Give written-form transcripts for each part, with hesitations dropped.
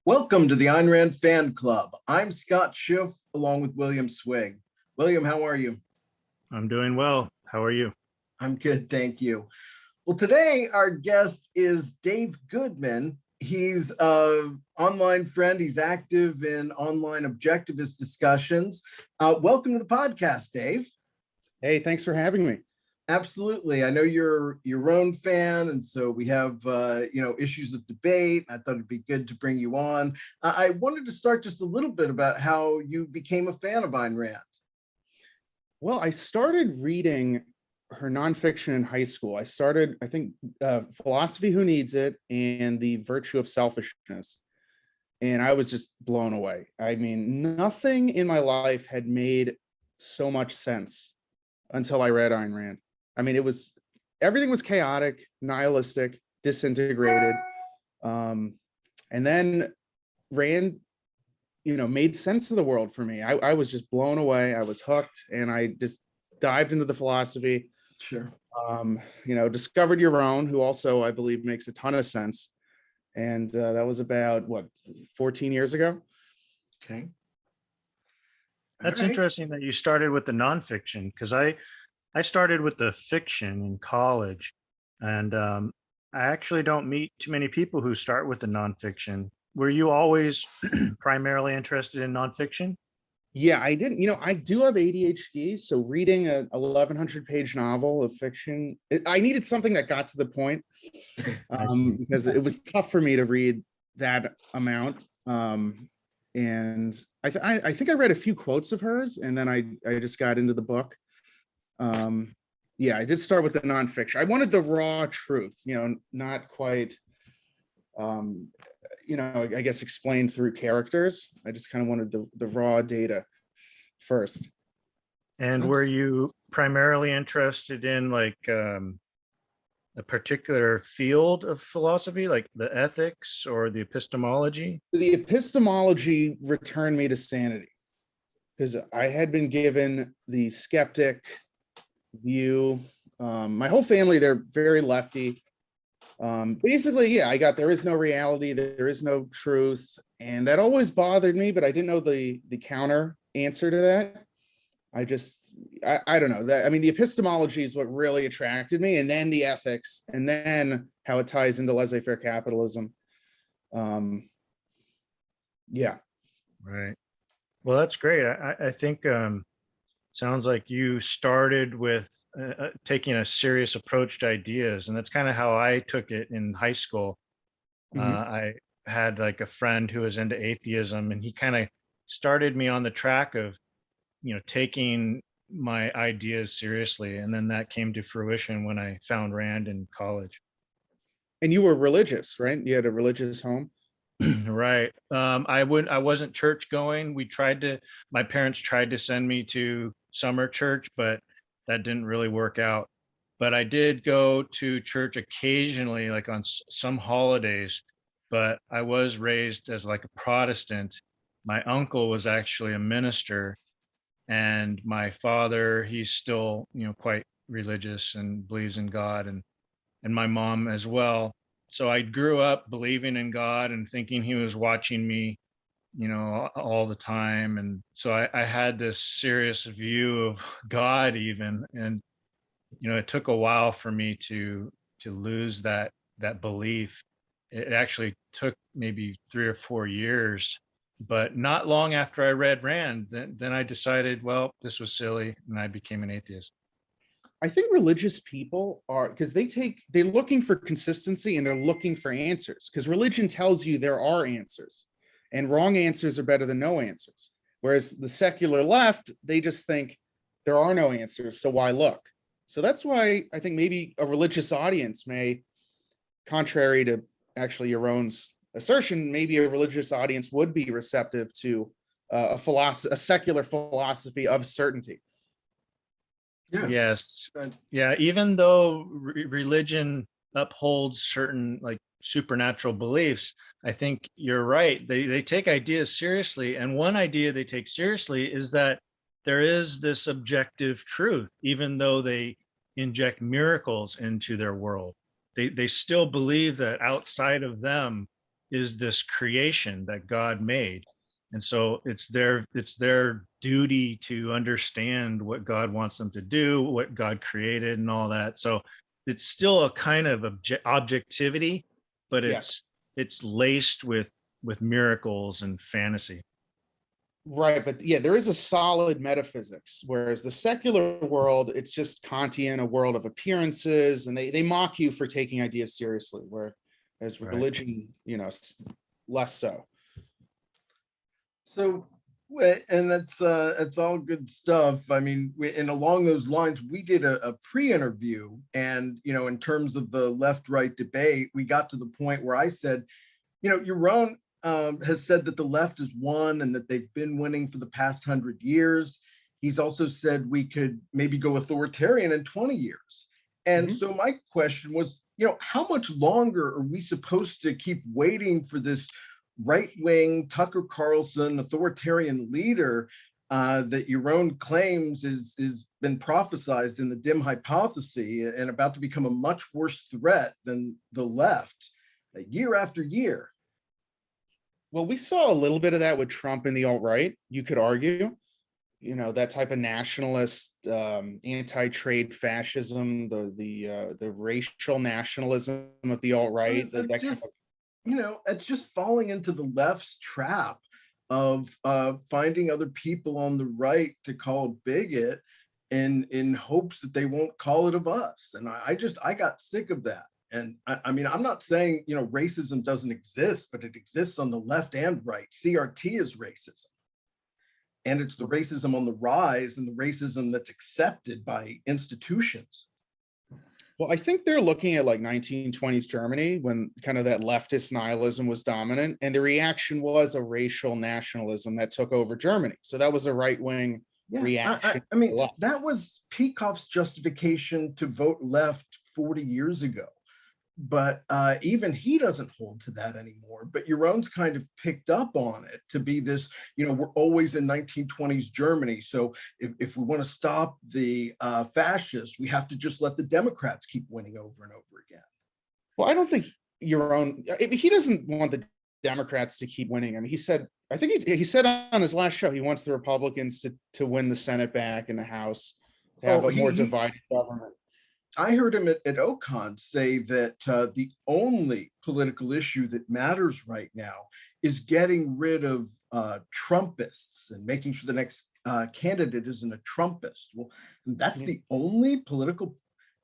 Welcome to the Ayn Rand Fan Club. I'm Scott Schiff along with William Swig. William, how are you? I'm doing well. How are you? I'm good, thank you. Well, today our guest is Dave Goodman. He's an online friend. He's active in online objectivist discussions. Welcome to the podcast, Dave. Hey, thanks for having me. Absolutely. I know you're your own fan, and so we have issues of debate. I thought it'd be good to bring you on. I wanted to start just a little bit about how you became a fan of Ayn Rand. Well, I started reading her nonfiction in high school. I started, I think, Philosophy Who Needs It and The Virtue of Selfishness. And I was just blown away. I mean, nothing in my life had made so much sense until I read Ayn Rand. I mean, everything was chaotic, nihilistic, disintegrated. And then Rand, made sense of the world for me. I was just blown away. I was hooked, and I just dived into the philosophy. Sure. Discovered Yaron, who also, I believe, makes a ton of sense. And that was about, 14 years ago? Okay. That's interesting that you started with the nonfiction, because I started with the fiction in college, and I actually don't meet too many people who start with the nonfiction. Were you always primarily interested in nonfiction? Yeah, I didn't. I do have ADHD, so reading a 1,100-page novel of fiction, I needed something that got to the point, because it was tough for me to read that amount. And I think I read a few quotes of hers, and then I just got into the book. I did start with the nonfiction. I wanted the raw truth, not quite, I guess explained through characters. I just kind of wanted the raw data first. And were you primarily interested in a particular field of philosophy, like the ethics or the epistemology? The epistemology returned me to sanity, because I had been given the skeptic view. My whole family, they're very lefty. Basically, I got there is no reality, there is no truth, and that always bothered me, but I didn't know the counter answer to that. I don't know that. I mean, the epistemology is what really attracted me, and then the ethics, and then how it ties into laissez-faire capitalism. Right. Well, that's great. I think sounds like you started with taking a serious approach to ideas, and that's kind of how I took it in high school. I had a friend who was into atheism, and he kind of started me on the track of taking my ideas seriously, and then that came to fruition when I found Rand in college. And you were religious, right? You had a religious home. Right. I wasn't church going. My parents tried to send me to summer church, but that didn't really work out. But I did go to church occasionally, like on some holidays, but I was raised as a Protestant. My uncle was actually a minister, and my father, he's still, quite religious and believes in God, and my mom as well. So I grew up believing in God and thinking he was watching me, all the time. And so I had this serious view of God even. And, it took a while for me to lose that belief. It actually took maybe 3 or 4 years, but not long after I read Rand, then I decided, well, this was silly, and I became an atheist. I think religious people are, because they're looking for consistency, and they're looking for answers, because religion tells you there are answers, and wrong answers are better than no answers. Whereas the secular left, they just think there are no answers, so why look? So that's why I think maybe a religious audience may, contrary to actually Yaron's assertion, maybe a religious audience would be receptive to a secular philosophy of certainty. Yeah. Yes. Yeah. Even though religion upholds certain supernatural beliefs, I think you're right. They take ideas seriously. And one idea they take seriously is that there is this objective truth, even though they inject miracles into their world. They still believe that outside of them, is this creation that God made. And so it's their duty to understand what God wants them to do, what God created and all that. So it's still a kind of objectivity, but Yes. it's laced with miracles and fantasy. Right, but yeah, there is a solid metaphysics, whereas the secular world, it's just Kantian, a world of appearances, and they mock you for taking ideas seriously, whereas Right. religion, less so. So, and that's all good stuff. I mean, and along those lines, we did a pre-interview, and in terms of the left-right debate, we got to the point where I said, Yaron has said that the left has won and that they've been winning for the past 100 years. He's also said we could maybe go authoritarian in 20 years. And so my question was, how much longer are we supposed to keep waiting for this right-wing Tucker Carlson authoritarian leader that Yaron claims is been prophesized in the dim hypothesis and about to become a much worse threat than the left year after year? Well, we saw a little bit of that with Trump and the alt-right, you could argue. That type of nationalist, anti-trade fascism, the racial nationalism of the alt-right. It's just falling into the left's trap of finding other people on the right to call a bigot in hopes that they won't call it of us. And I got sick of that. And I mean, I'm not saying, racism doesn't exist, but it exists on the left and right. CRT is racism. And it's the racism on the rise and the racism that's accepted by institutions. Well, I think they're looking at like 1920s Germany when kind of that leftist nihilism was dominant. And the reaction was a racial nationalism that took over Germany. So that was a right-wing reaction. I mean, that was Peikoff's justification to vote left 40 years ago. But even he doesn't hold to that anymore. But Yaron's kind of picked up on it to be this, we're always in 1920s Germany. So if we want to stop the fascists, we have to just let the Democrats keep winning over and over again. Well, I don't think he doesn't want the Democrats to keep winning. I mean, I think he said on his last show, he wants the Republicans to win the Senate back and the House, to have a more divided government. I heard him at Ocon say that the only political issue that matters right now is getting rid of Trumpists and making sure the next candidate isn't a Trumpist. Well, that's the only political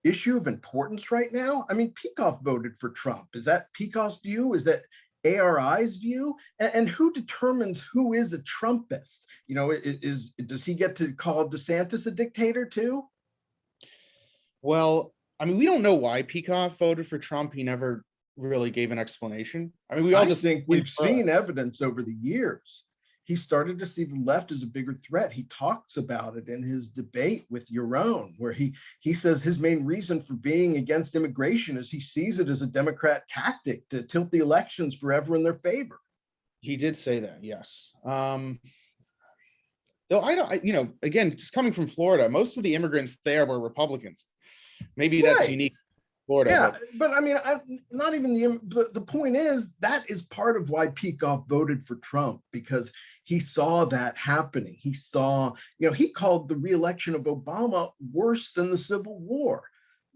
issue of importance right now. I mean, Peikoff voted for Trump. Is that Peikoff's view? Is that ARI's view? And who determines who is a Trumpist? Does he get to call DeSantis a dictator too? Well, I mean, we don't know why Peikoff voted for Trump. He never really gave an explanation. I mean, I just think we've seen evidence over the years. He started to see the left as a bigger threat. He talks about it in his debate with Yaron, where he says his main reason for being against immigration is he sees it as a Democrat tactic to tilt the elections forever in their favor. He did say that, yes. Though again, just coming from Florida, most of the immigrants there were Republicans. Maybe that's unique to Florida. Yeah, but I mean, not even the point is that is part of why Peikoff voted for Trump, because he saw that happening. He saw, he called the reelection of Obama worse than the Civil War.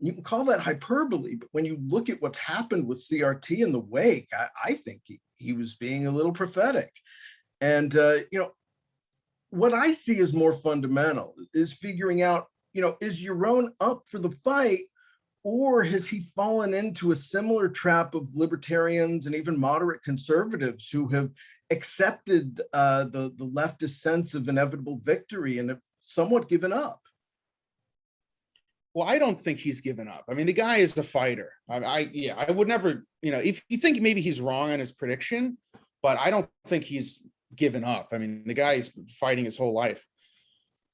You can call that hyperbole, but when you look at what's happened with CRT in the wake, I think he was being a little prophetic. And, what I see as more fundamental is figuring out, is Yaron up for the fight, or has he fallen into a similar trap of libertarians and even moderate conservatives who have accepted the leftist sense of inevitable victory and have somewhat given up? Well, I don't think he's given up. I mean, the guy is a fighter. I would never, if you think maybe he's wrong on his prediction, but I don't think he's given up. I mean, the guy's fighting his whole life.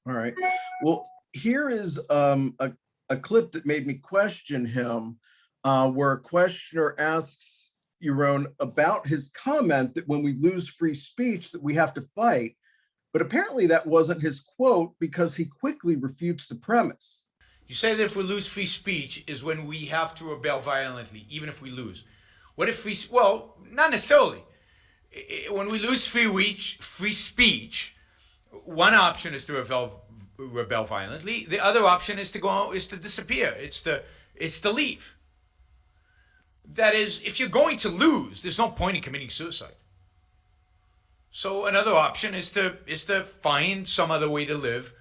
All right. Well, here is a clip that made me question him, where a questioner asks Yaron about his comment that when we lose free speech that we have to fight, but apparently that wasn't his quote because he quickly refutes the premise. You say that if we lose free speech is when we have to rebel violently, even if we lose. What if well, not necessarily. When we lose free speech, one option is to rebel violently. The other option is to disappear. It's to leave. That is, if you're going to lose, there's no point in committing suicide. So another option is to find some other way to live,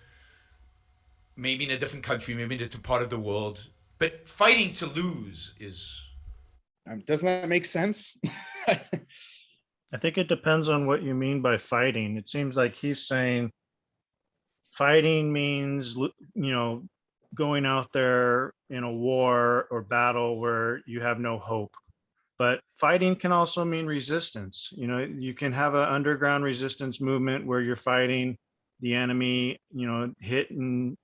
maybe in a different country, maybe in a different part of the world. But fighting to lose is... Doesn't that make sense? I think it depends on what you mean by fighting. It seems like he's saying fighting means, going out there in a war or battle where you have no hope. But fighting can also mean resistance. You can have an underground resistance movement where you're fighting the enemy, hitting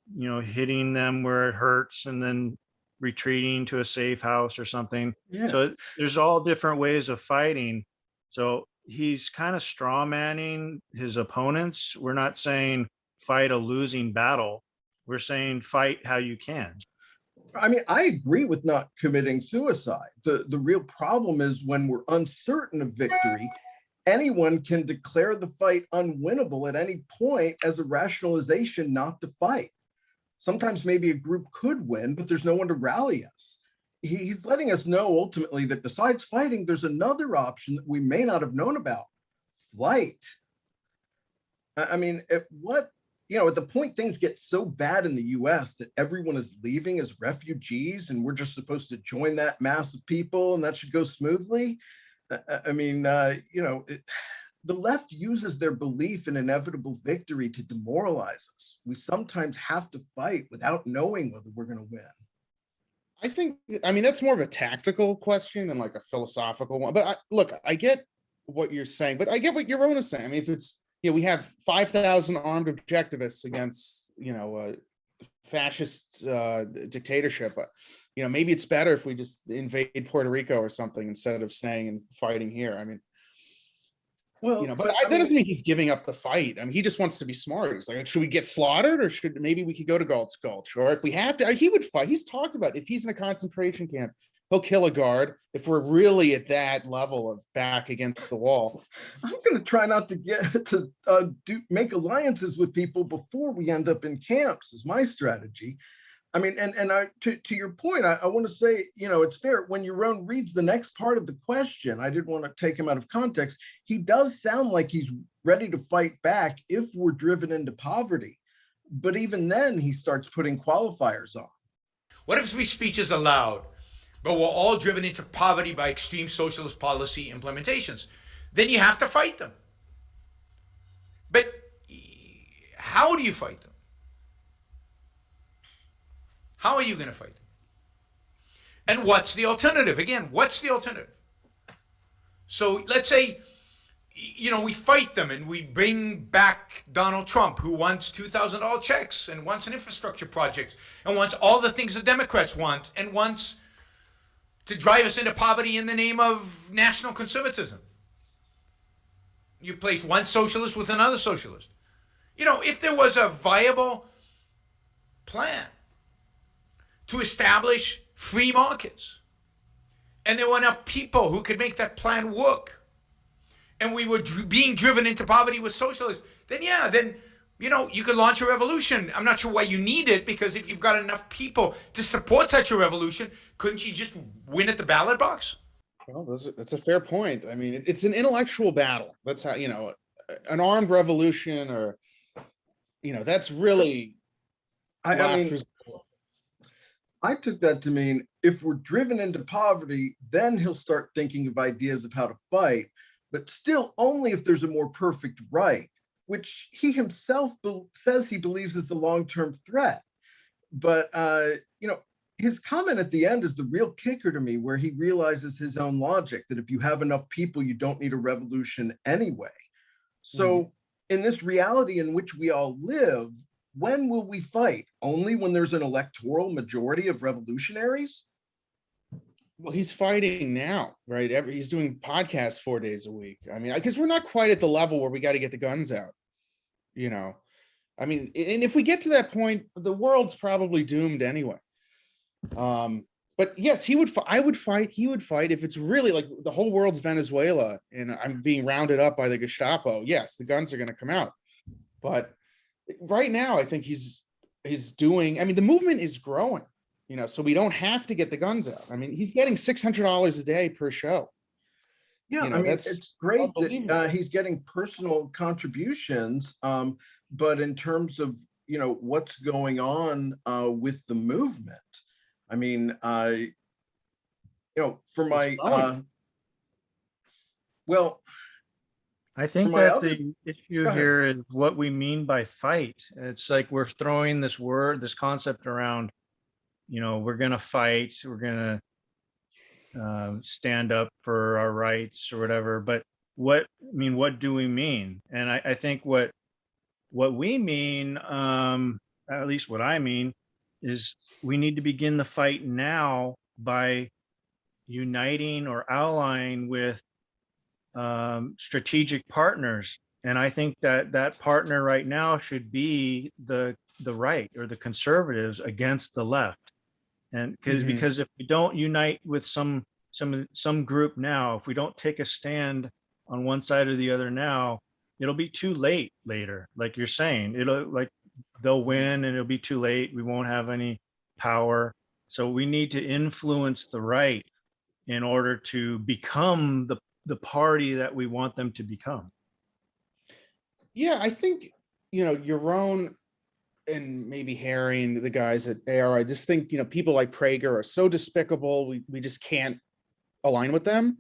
them where it hurts and then retreating to a safe house or something. Yeah. So there's all different ways of fighting. So he's kind of straw manning his opponents. We're not saying fight a losing battle. We're saying fight how you can. I mean, I agree with not committing suicide. The real problem is when we're uncertain of victory, anyone can declare the fight unwinnable at any point as a rationalization not to fight. Sometimes maybe a group could win, but there's no one to rally us. He's letting us know ultimately that besides fighting, there's another option that we may not have known about: flight. I mean, at the point things get so bad in the US that everyone is leaving as refugees and we're just supposed to join that mass of people and that should go smoothly. The left uses their belief in inevitable victory to demoralize us. We sometimes have to fight without knowing whether we're going to win. I mean, that's more of a tactical question than like a philosophical one. But I get what you're saying, but I get what Yaron is saying. I mean, if it's, we have 5,000 armed objectivists against, a fascist dictatorship. Maybe it's better if we just invade Puerto Rico or something instead of staying and fighting here. I mean, that doesn't mean he's giving up the fight. I mean, he just wants to be smart. He's like, should we get slaughtered, or maybe we could go to Galt's Gulch? Or if we have to, he would fight. He's talked about if he's in a concentration camp, he'll kill a guard if we're really at that level of back against the wall. I'm going to try not to make alliances with people before we end up in camps is my strategy. I mean, to your point, I want to say, it's fair when Yaron reads the next part of the question. I didn't want to take him out of context. He does sound like he's ready to fight back if we're driven into poverty. But even then, he starts putting qualifiers on. What if free speech is allowed, but we're all driven into poverty by extreme socialist policy implementations? Then you have to fight them. But how do you fight them? How are you going to fight them? And what's the alternative? Again, what's the alternative? So let's say, we fight them and we bring back Donald Trump, who wants $2,000 checks and wants an infrastructure project and wants all the things the Democrats want and wants to drive us into poverty in the name of national conservatism. You place one socialist with another socialist. If there was a viable plan to establish free markets, and there were enough people who could make that plan work, and we were being driven into poverty with socialists, then you could launch a revolution. I'm not sure why you need it, because if you've got enough people to support such a revolution, couldn't you just win at the ballot box? Well, that's a fair point. I mean, it's an intellectual battle. That's how, an armed revolution, or, that's really I took that to mean if we're driven into poverty, then he'll start thinking of ideas of how to fight, but still only if there's a more perfect right, which he himself says he believes is the long-term threat. But, his comment at the end is the real kicker to me, where he realizes his own logic, that if you have enough people, you don't need a revolution anyway. So in this reality in which we all live, when will we fight? Only when there's an electoral majority of revolutionaries? Well, he's fighting now, right? He's doing podcasts 4 days a week. I mean, because we're not quite at the level where we got to get the guns out, I mean, and if we get to that point, the world's probably doomed anyway. But but yes, he would. I would fight. He would fight if it's really like the whole world's Venezuela and I'm being rounded up by the Gestapo. Yes, the guns are going to come out. But right now, I think he's doing. I mean, the movement is growing. So we don't have to get the guns out. I mean, he's getting $600 a day per show. Yeah, I mean, that's it's great that unbelievable. he's getting personal contributions, but in terms of what's going on with the movement, I mean, for my well, I think my that other- the issue Go ahead. here is what we mean by fight. It's like we're throwing this concept around, we're going to fight, we're going to stand up for our rights or whatever. But what do we mean? And I think what we mean, at least what I mean, is we need to begin the fight now by uniting or allying with strategic partners. And I think that partner right now should be the right or the conservatives against the left. And because if we don't unite with some group now, if we don't take a stand on one side or the other now, it'll be too late later. Like you're saying, they'll win and it'll be too late. We won't have any power. So we need to influence the right in order to become the party that we want them to become. Yeah, I think, Yaron and maybe Harry and the guys at ARI, I just think, people like Prager are so despicable. We just can't align with them.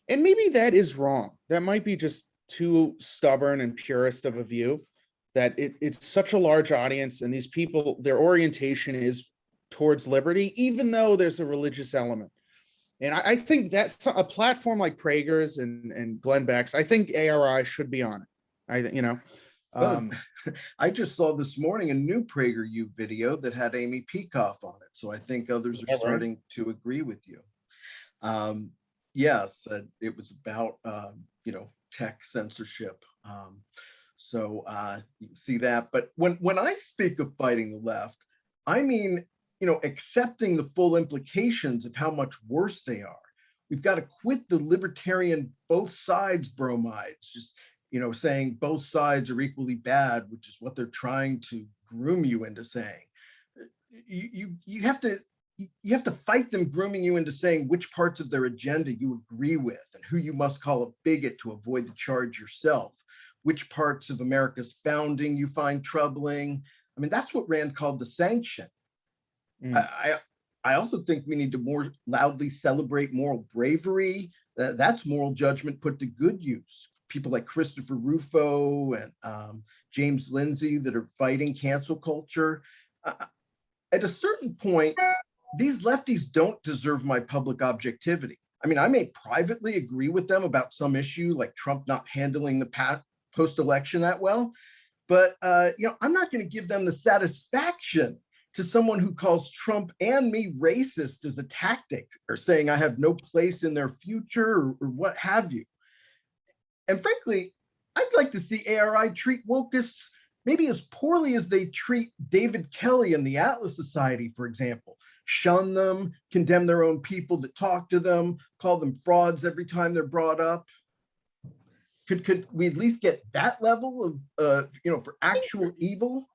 And maybe that is wrong. That might be just too stubborn and purist of a view, that it's such a large audience and these people, their orientation is towards liberty, even though there's a religious element. And I think that's a platform like Prager's and Glenn Beck's. I think ARI should be on it. I think, Well, I just saw this morning a new PragerU video that had Amy Peikoff on it. So I think others are starting to agree with you. Yes, it was about, tech censorship. So you can see that. But when I speak of fighting the left, I mean, accepting the full implications of how much worse they are. We've got to quit the libertarian both sides bromides, just saying both sides are equally bad, which is what they're trying to groom you into saying. You have to fight them grooming you into saying which parts of their agenda you agree with and who you must call a bigot to avoid the charge yourself, which parts of America's founding you find troubling. I mean, that's what Rand called the sanction. I also think we need to more loudly celebrate moral bravery. That's moral judgment put to good use. People like Christopher Rufo and James Lindsay that are fighting cancel culture. At a certain point, these lefties don't deserve my public objectivity. I mean, I may privately agree with them about some issue like Trump not handling the post-election that well, but I'm not going to give them the satisfaction to someone who calls Trump and me racist as a tactic or saying I have no place in their future or what have you. And frankly, I'd like to see ARI treat wokeists maybe as poorly as they treat David Kelly and the Atlas Society, for example. Shun them, condemn their own people that talk to them, call them frauds every time they're brought up. Could we at least get that level of, for actual evil?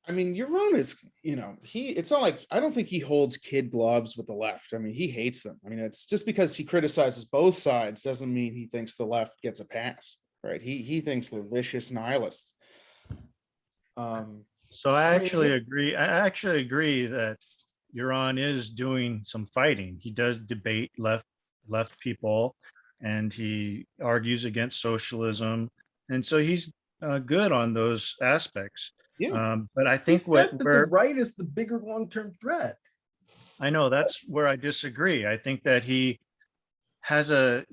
I mean, Yaron is, it's not like, I don't think he holds kid gloves with the left. I mean, he hates them. I mean, it's just because he criticizes both sides doesn't mean he thinks the left gets a pass, right? He thinks they're vicious nihilists. So I actually agree. I actually agree that Yaron is doing some fighting. He does debate left people, and he argues against socialism, and so he's good on those aspects. Yeah. But I think the right is the bigger long-term threat. I know that's where I disagree. I think that he has a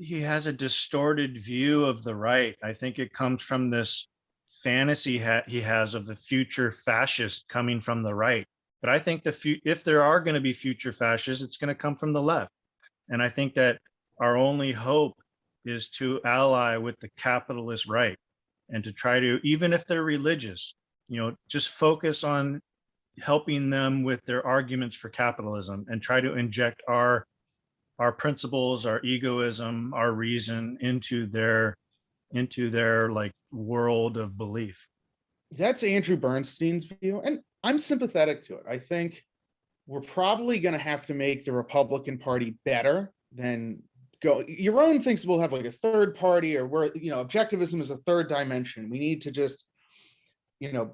distorted view of the right. I think it comes from this fantasy he has of the future fascist coming from the right. But I think if there are going to be future fascists, it's going to come from the left. And I think that our only hope is to ally with the capitalist right and to try to, even if they're religious, just focus on helping them with their arguments for capitalism and try to inject our principles, our egoism, our reason into their like world of belief. That's Andrew Bernstein's view, and I'm sympathetic to it. I think we're probably going to have to make the Republican Party better than go. Yaron thinks we'll have like a third party, or where, objectivism is a third dimension. We need to just,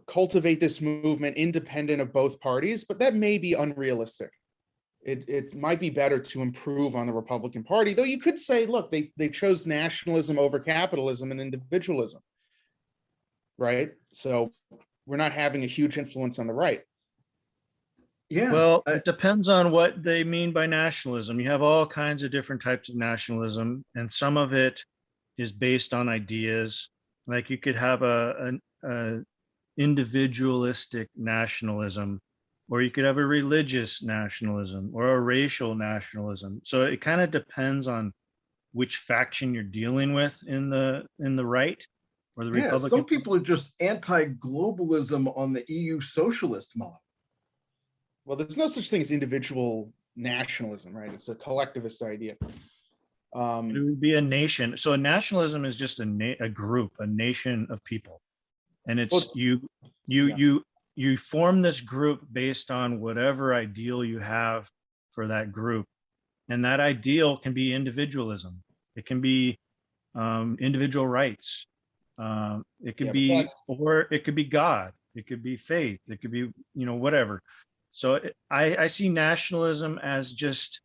cultivate this movement independent of both parties, but that may be unrealistic. It might be better to improve on the Republican Party, though you could say, look, they chose nationalism over capitalism and individualism, right? So we're not having a huge influence on the right. Yeah. Well, it depends on what they mean by nationalism. You have all kinds of different types of nationalism, and some of it is based on ideas. Like you could have a individualistic nationalism, or you could have a religious nationalism or a racial nationalism. So it kind of depends on which faction you're dealing with in the right or the Republican. Some people are just anti-globalism on the EU socialist model. Well, there's no such thing as individual nationalism, right? It's a collectivist idea. It would be a nation. So a nationalism is just a group, a nation of people, and it's you form this group based on whatever ideal you have for that group, and that ideal can be individualism. It can be individual rights. It could be, or it could be God. It could be faith. It could be whatever. So I see nationalism as just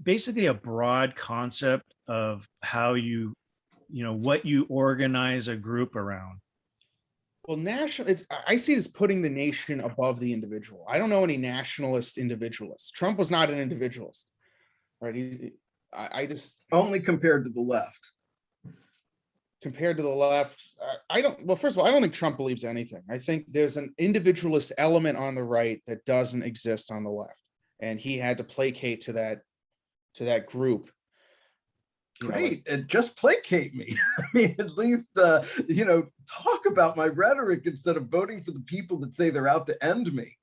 basically a broad concept of how what you organize a group around. Well, I see it as putting the nation above the individual. I don't know any nationalist individualists. Trump was not an individualist, right? I just only compared to the left. Compared to the left, well, first of all, I don't think Trump believes anything. I think there's an individualist element on the right that doesn't exist on the left, and he had to placate to that group. Great, and just placate me. I mean, at least talk about my rhetoric instead of voting for the people that say they're out to end me.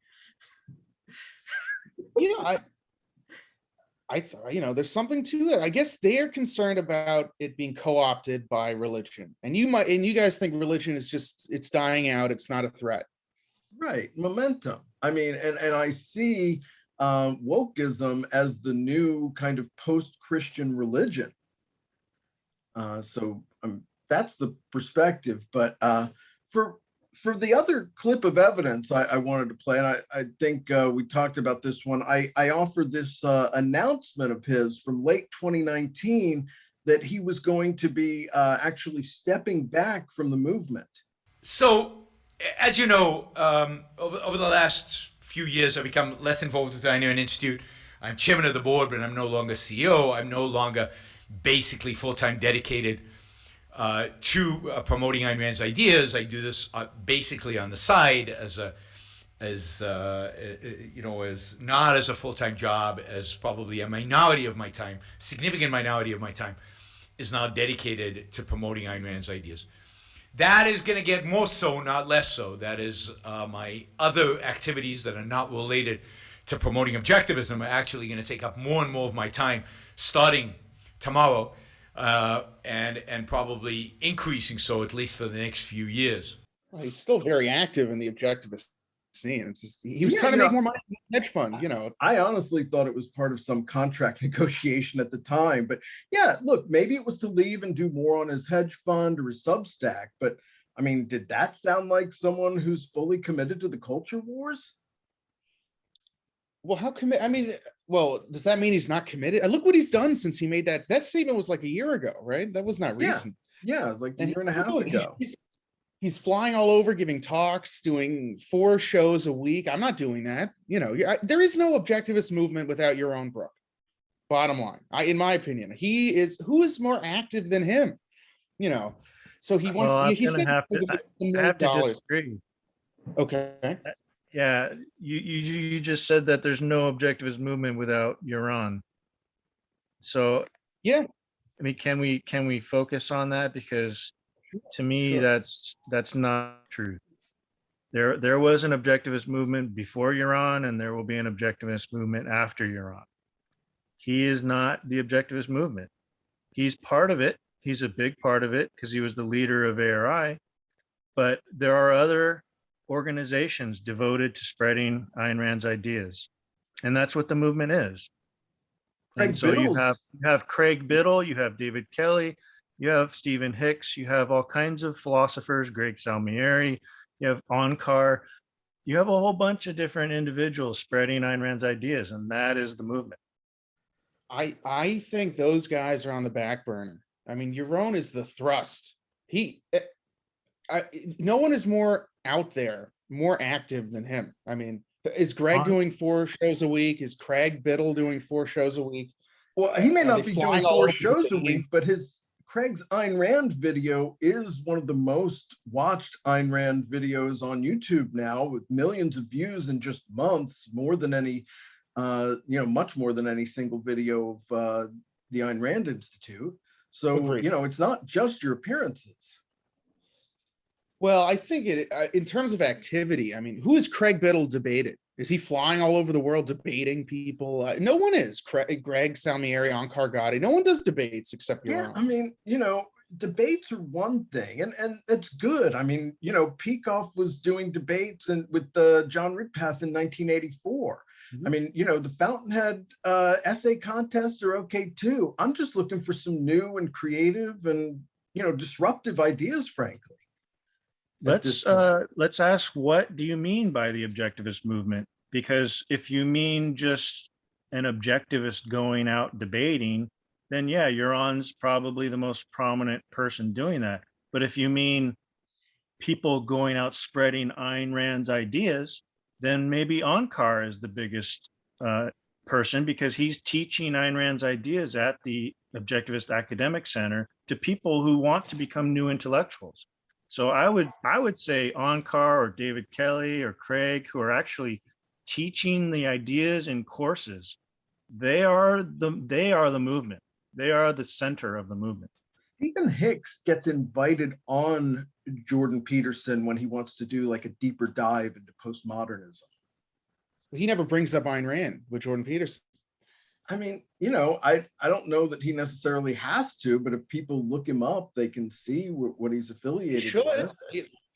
I thought, there's something to it. I guess they're concerned about it being co-opted by religion, and you guys think religion is it's dying out. It's not a threat, right? Momentum. I mean, and I see wokeism as the new kind of post-Christian religion. So that's the perspective. But for the other clip of evidence I wanted to play, and I think we talked about this one, I offered this announcement of his from late 2019 that he was going to be actually stepping back from the movement. So, as you know, over the last few years, I've become less involved with the Ayn Rand Institute. I'm chairman of the board, but I'm no longer CEO. I'm no longer basically full-time dedicated to promoting Ayn Rand's ideas. I do this basically on the side as not as a full-time job, as probably a minority of my time, significant minority of my time, is now dedicated to promoting Ayn Rand's ideas. That is going to get more so, not less so. That is my other activities that are not related to promoting objectivism are actually going to take up more and more of my time, starting tomorrow, and probably increasing so at least for the next few years. Well, he's still very active in the objectivist scene. It's just he was trying to make more money from the hedge fund. I honestly thought it was part of some contract negotiation at the time, but yeah, look, maybe it was to leave and do more on his hedge fund or his Substack. But I mean, did that sound like someone who's fully committed to the culture wars? Well, does that mean he's not committed? Look what he's done since he made that statement. Was like a year ago, right? That was not recent. Yeah, like a year and a half ago. He's flying all over, giving talks, doing 4 shows a week. I'm not doing that. There is no objectivist movement without Yaron Brook. Bottom line, in my opinion, who is more active than him? So he wants. Well, he's I have to disagree. Okay. Yeah, you just said that there's no objectivist movement without Yaron. So yeah, I mean, can we focus on that, because to me that's not true. There was an objectivist movement before Yaron, and there will be an objectivist movement after Yaron. He is not the objectivist movement. He's part of it. He's a big part of it because he was the leader of ARI. But there are other organizations devoted to spreading Ayn Rand's ideas. And that's what the movement is. And so you have Craig Biddle, you have David Kelly, you have Stephen Hicks, you have all kinds of philosophers, Greg Salmieri, you have Onkar, you have a whole bunch of different individuals spreading Ayn Rand's ideas, and that is the movement. I think those guys are on the back burner. I mean, Yaron is the thrust. No one is more out there, more active than him. I mean, is Greg doing 4 shows a week? Is Craig Biddle doing 4 shows a week? Well, he may not be doing 4 shows a week, but Craig's Ayn Rand video is one of the most watched Ayn Rand videos on YouTube now, with millions of views in just months, more than any, much more than any single video of the Ayn Rand Institute. So, Agreed. It's not just your appearances. Well, I think in terms of activity, I mean, who is Craig Biddle debated? Is he flying all over the world debating people? No one is. Greg Salmieri, Onkar Gotti. No one does debates except your own. I mean, debates are one thing, and it's good. I mean, Peikoff was doing debates with John Ridpath in 1984. I mean, the Fountainhead essay contests are okay too. I'm just looking for some new and creative and disruptive ideas, frankly. Let's ask, what do you mean by the objectivist movement? Because if you mean just an objectivist going out debating, then yeah, Yaron's probably the most prominent person doing that. But if you mean people going out spreading Ayn Rand's ideas, then maybe Onkar is the biggest person, because he's teaching Ayn Rand's ideas at the Objectivist Academic Center to people who want to become new intellectuals. So I would say Onkar or David Kelly or Craig, who are actually teaching the ideas in courses, they are the movement. They are the center of the movement. Stephen Hicks gets invited on Jordan Peterson when he wants to do like a deeper dive into postmodernism. He never brings up Ayn Rand with Jordan Peterson. I mean, I don't know that he necessarily has to, but if people look him up, they can see what he's affiliated with.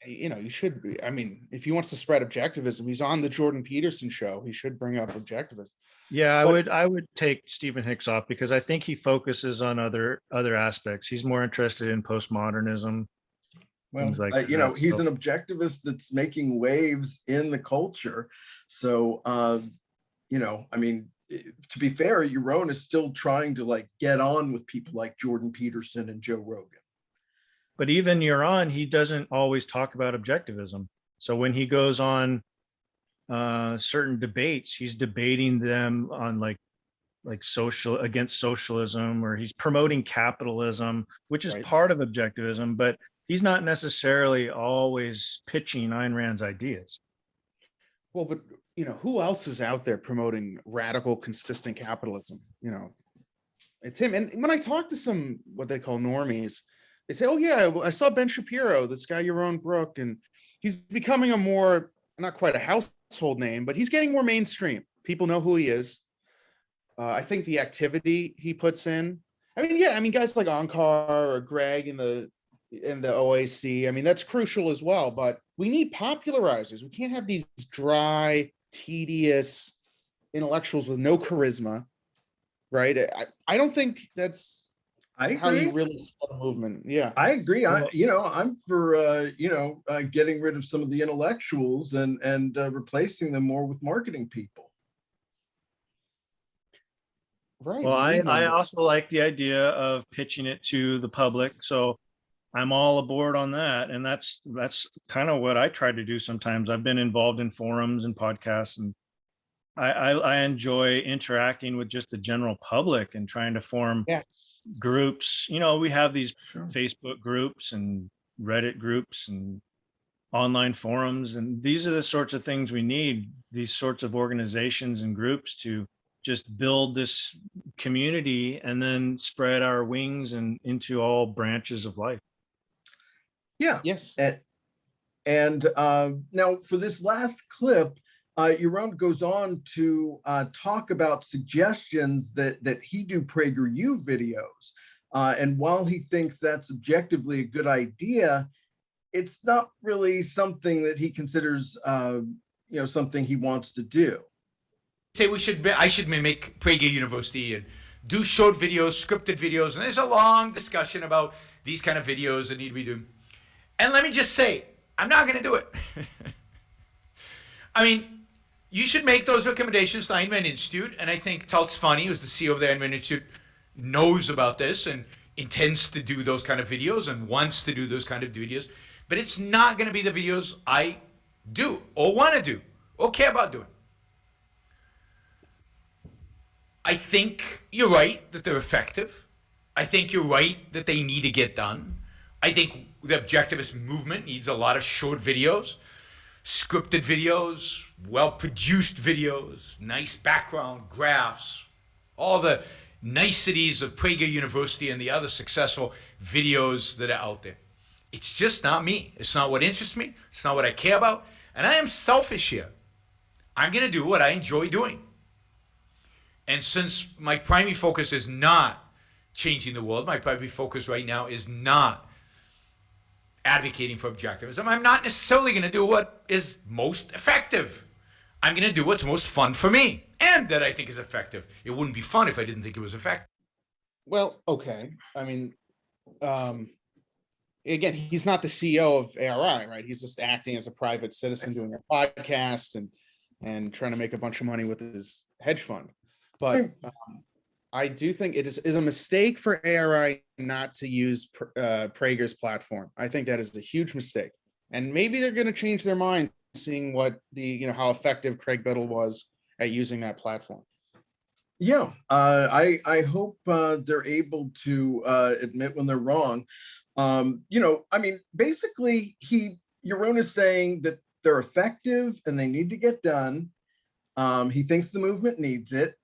You should be. I mean, if he wants to spread objectivism, he's on the Jordan Peterson show. He should bring up objectivism. Yeah, I would take Stephen Hicks off, because I think he focuses on other aspects. He's more interested in postmodernism. Well, he's an objectivist that's making waves in the culture. So, I mean, to be fair, Yaron is still trying to get on with people like Jordan Peterson and Joe Rogan. But even Yaron, he doesn't always talk about objectivism. So when he goes on certain debates, he's debating them on like against socialism, or he's promoting capitalism, which is part of objectivism, but he's not necessarily always pitching Ayn Rand's ideas. Well, but who else is out there promoting radical, consistent capitalism? It's him. And when I talk to some what they call normies, they say, "Oh yeah, I saw Ben Shapiro, this guy Yaron Brook, and he's becoming a more, not quite a household name, but he's getting more mainstream. People know who he is." I think the activity he puts in. I mean, guys like Onkar or Greg in the OAC. I mean, that's crucial as well. But we need popularizers. We can't have these dry, tedious intellectuals with no charisma, right? I don't think that's how you really spell a movement. Yeah, I agree. I'm for getting rid of some of the intellectuals and replacing them more with marketing people. Right. Well, I also like the idea of pitching it to the public. So I'm all aboard on that. And that's kind of what I try to do sometimes. I've been involved in forums and podcasts, and I enjoy interacting with just the general public and trying to form groups. We have these Facebook groups and Reddit groups and online forums, and these are the sorts of things we need, these sorts of organizations and groups to just build this community and then spread our wings and into all branches of life. Yeah. Yes. And now for this last clip, Yaron goes on to talk about suggestions that he do PragerU videos. And while he thinks that's objectively a good idea, it's not really something that he considers, something he wants to do. Say I should make Prager University and do short videos, scripted videos, and there's a long discussion about these kind of videos that need to be done. And let me just say, I'm not going to do it. I mean, you should make those recommendations to Ayn Rand Institute, and I think Tultz Fani, who's the CEO of the Ayn Rand Institute, knows about this and intends to do those kind of videos and wants to do those kind of videos. But it's not going to be the videos I do or want to do or care about doing. I think you're right that they're effective. I think you're right that they need to get done. I think the objectivist movement needs a lot of short videos, scripted videos, well-produced videos, nice background, graphs, all the niceties of Prager University and the other successful videos that are out there. It's just not me. It's not what interests me. It's not what I care about. And I am selfish here. I'm going to do what I enjoy doing. And since my primary focus is not changing the world, my primary focus right now is not advocating for objectivism, I'm not necessarily going to do what is most effective. I'm going to do what's most fun for me and that I think is effective. It wouldn't be fun if I didn't think it was effective. Well, okay. I mean, again, he's not the CEO of ARI, right? He's just acting as a private citizen doing a podcast and trying to make a bunch of money with his hedge fund. But I do think it is a mistake for ARI not to use Prager's platform. I think that is a huge mistake. And maybe they're going to change their mind, seeing what how effective Craig Biddle was at using that platform. Yeah, I hope they're able to admit when they're wrong. I mean, basically, Yaron is saying that they're effective and they need to get done. He thinks the movement needs it,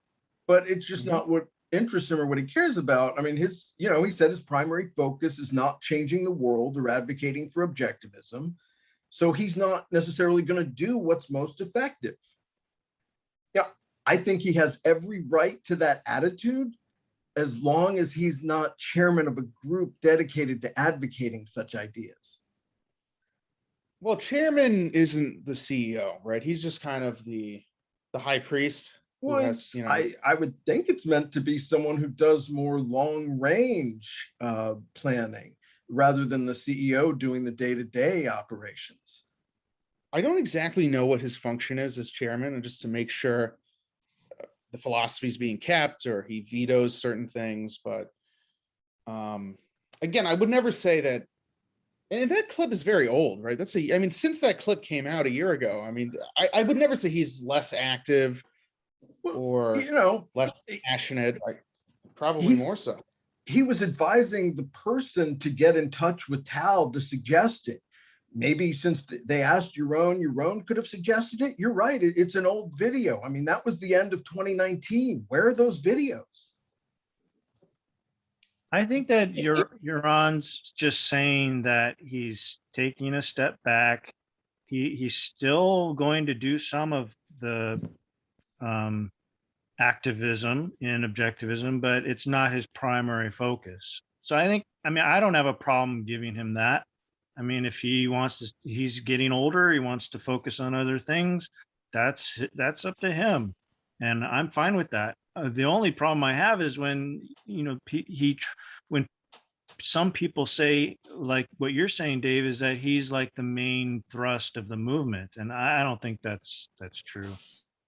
but it's just not what interests him or what he cares about. I mean, he said his primary focus is not changing the world or advocating for objectivism. So he's not necessarily going to do what's most effective. Yeah, I think he has every right to that attitude, as long as he's not chairman of a group dedicated to advocating such ideas. Well, chairman isn't the CEO, right? He's just kind of the high priest. Well, I would think it's meant to be someone who does more long range planning rather than the CEO doing the day-to-day operations. I don't exactly know what his function is as chairman, and just to make sure the philosophy is being kept, or he vetoes certain things. But again, I would never say that. And that clip is very old, right? Since that clip came out a year ago, I mean, I would never say he's less active or less passionate. Like, probably more so. He was advising the person to get in touch with Tal to suggest it. Maybe since they asked Yaron could have suggested it. You're right. It's an old video. I mean, that was the end of 2019. Where are those videos? I think that Yaron's just saying that he's taking a step back. He's still going to do some of the activism in objectivism, but it's not his primary focus. So I don't have a problem giving him that. I mean, if he wants to, he's getting older, he wants to focus on other things, that's up to him. And I'm fine with that. The only problem I have is when, when some people say, like what you're saying, Dave, is that he's like the main thrust of the movement. And I don't think that's true.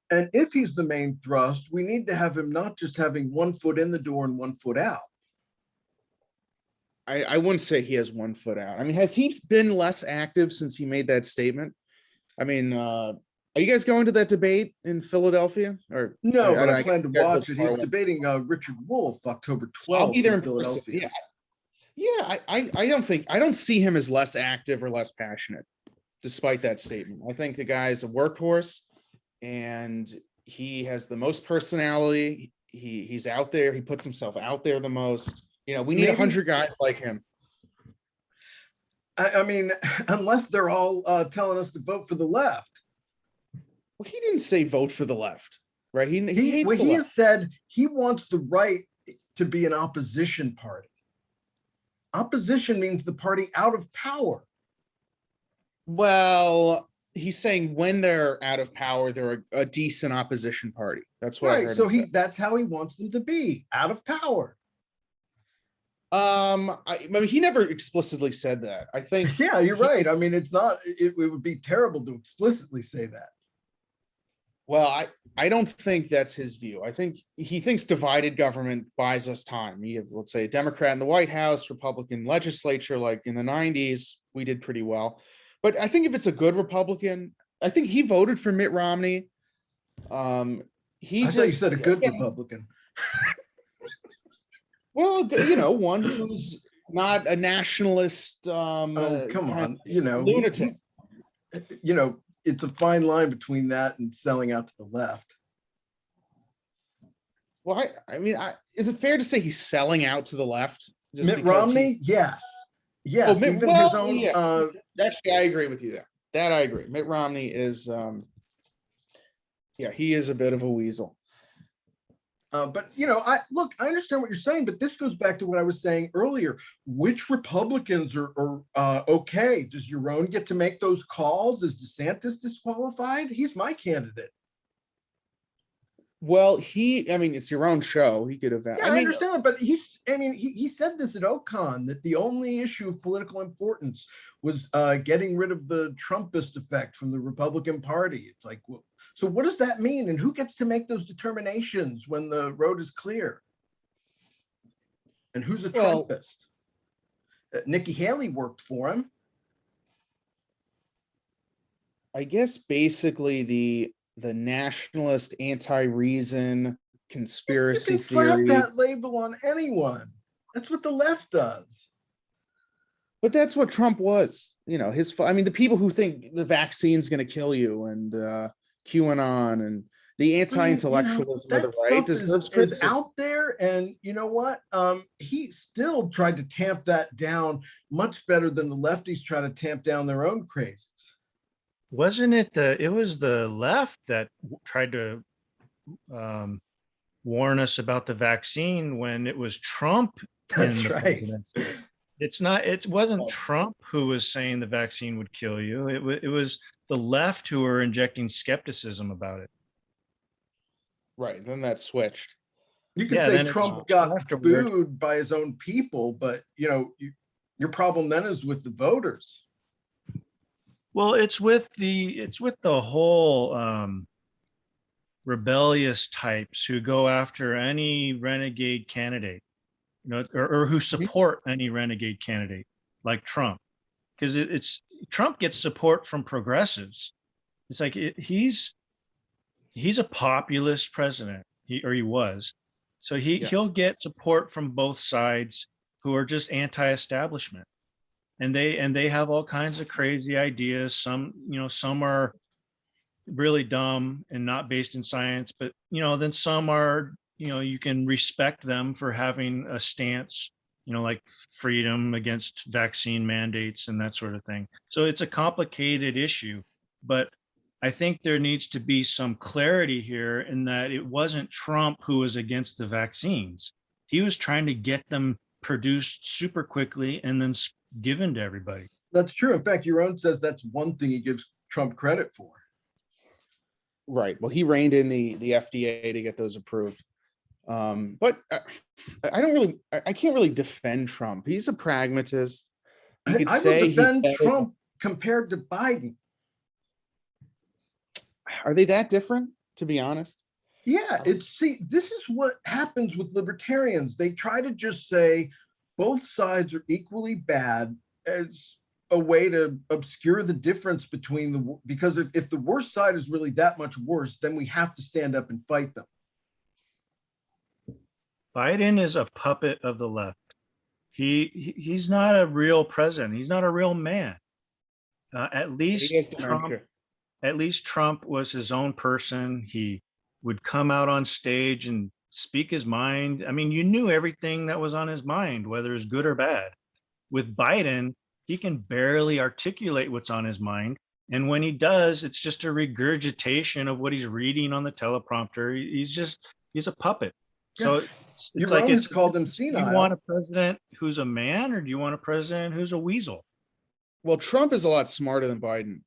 And if he's the main thrust, we need to have him not just having 1 foot in the door and 1 foot out. I wouldn't say he has 1 foot out. I mean, has he been less active since he made that statement? I mean, are you guys going to that debate in Philadelphia? Or no, but I plan to watch it. He's debating Richard Wolff October 12th. I'll be there in Philadelphia. Yeah, I don't see him as less active or less passionate, despite that statement. I think the guy's a workhorse, and he has the most personality. He's out there. He puts himself out there the most. We need 100 guys like him. I mean, unless they're all telling us to vote for the left. Well, he didn't say vote for the left, right? He hates Well, the he left. has said he wants the right to be an opposition party. Opposition means the party out of power. Well, he's saying when they're out of power, they're a decent opposition party. That's what I Right. heard So him say. that's how he wants them to be, out of power. I mean, he never explicitly said that. I think. Yeah, you're right. I mean, it would be terrible to explicitly say that. Well, I don't think that's his view. I think he thinks divided government buys us time. You have, let's say, a Democrat in the White House, Republican legislature, like in the 90s, we did pretty well. But I think if it's a good Republican, I think he voted for Mitt Romney. I thought you said a good Republican. Well, one who's not a nationalist. Oh, come on. Lunatic. It's a fine line between that and selling out to the left. Well, I mean, is it fair to say he's selling out to the left? Mitt Romney? Yes. Yes. Oh, Even his own. Yeah. Actually, I agree with you there. That I agree. Mitt Romney is, he is a bit of a weasel. But I understand what you're saying, but this goes back to what I was saying earlier. Which Republicans are okay? Does Yaron get to make those calls? Is DeSantis disqualified? He's my candidate. Well, it's your own show. He could have. Yeah, I understand, but he said this at Ocon, that the only issue of political importance was getting rid of the Trumpist effect from the Republican Party. It's like, well, so what does that mean? And who gets to make those determinations when the road is clear? And who's a Trumpist? Nikki Haley worked for him. I guess basically the nationalist anti-reason conspiracy theory. You can slap that label on anyone. That's what the left does. But that's what Trump was. The people who think the vaccine's going to kill you and QAnon and the anti-intellectualism of the right deserves criticism. Is out there, and you know what? He still tried to tamp that down much better than the lefties try to tamp down their own crazes. Wasn't it it was the left that tried to warn us about the vaccine when it was Trump in the presidency? It wasn't Trump who was saying the vaccine would kill you. It was the left who were injecting skepticism about it. Right. Then that switched. You can say Trump got booed by his own people, but your problem then is with the voters. Well, it's with the whole rebellious types who go after any renegade candidate, or who support any renegade candidate like Trump, because Trump gets support from progressives. It's like he's a populist president, he was, so he'll get support from both sides who are just anti-establishment. And they have all kinds of crazy ideas. Some are really dumb and not based in science, but then some are, you can respect them for having a stance, like freedom against vaccine mandates and that sort of thing. So it's a complicated issue, but I think there needs to be some clarity here in that it wasn't Trump who was against the vaccines. He was trying to get them produced super quickly and then given to everybody. That's true. In fact, Yaron says that's one thing he gives Trump credit for. Right. Well, he reined in the FDA to get those approved. But I can't really defend Trump. He's a pragmatist. I would defend Trump compared to Biden. Are they that different, to be honest? Yeah, this is what happens with libertarians. They try to just say both sides are equally bad as a way to obscure the difference between because if the worst side is really that much worse, then we have to stand up and fight them. Biden is a puppet of the left. He's not a real president. He's not a real man. At least Trump was his own person. He would come out on stage and speak his mind. I mean, you knew everything that was on his mind, whether it's good or bad. With Biden, he can barely articulate what's on his mind. And when he does, it's just a regurgitation of what he's reading on the teleprompter. He's a puppet. So it's like, Yaron has called him do you want senile. a president who's a man, or do you want a president who's a weasel? Well, Trump is a lot smarter than Biden.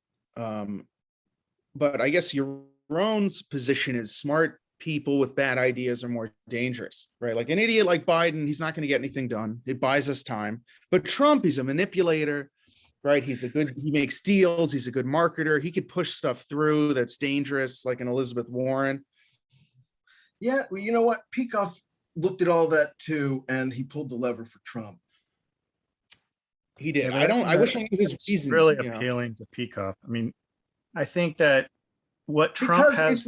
But I guess Yaron's position is smart people with bad ideas are more dangerous, right? Like an idiot like Biden, he's not going to get anything done. It buys us time. But Trump, he's a manipulator, right? He makes deals. He's a good marketer. He could push stuff through that's dangerous, like an Elizabeth Warren. Yeah, well, you know what? Peikoff looked at all that too, and he pulled the lever for Trump. He did. Yeah, I wish I knew his it's reasons. really you know. appealing to Peacock. I mean, I think that what Trump has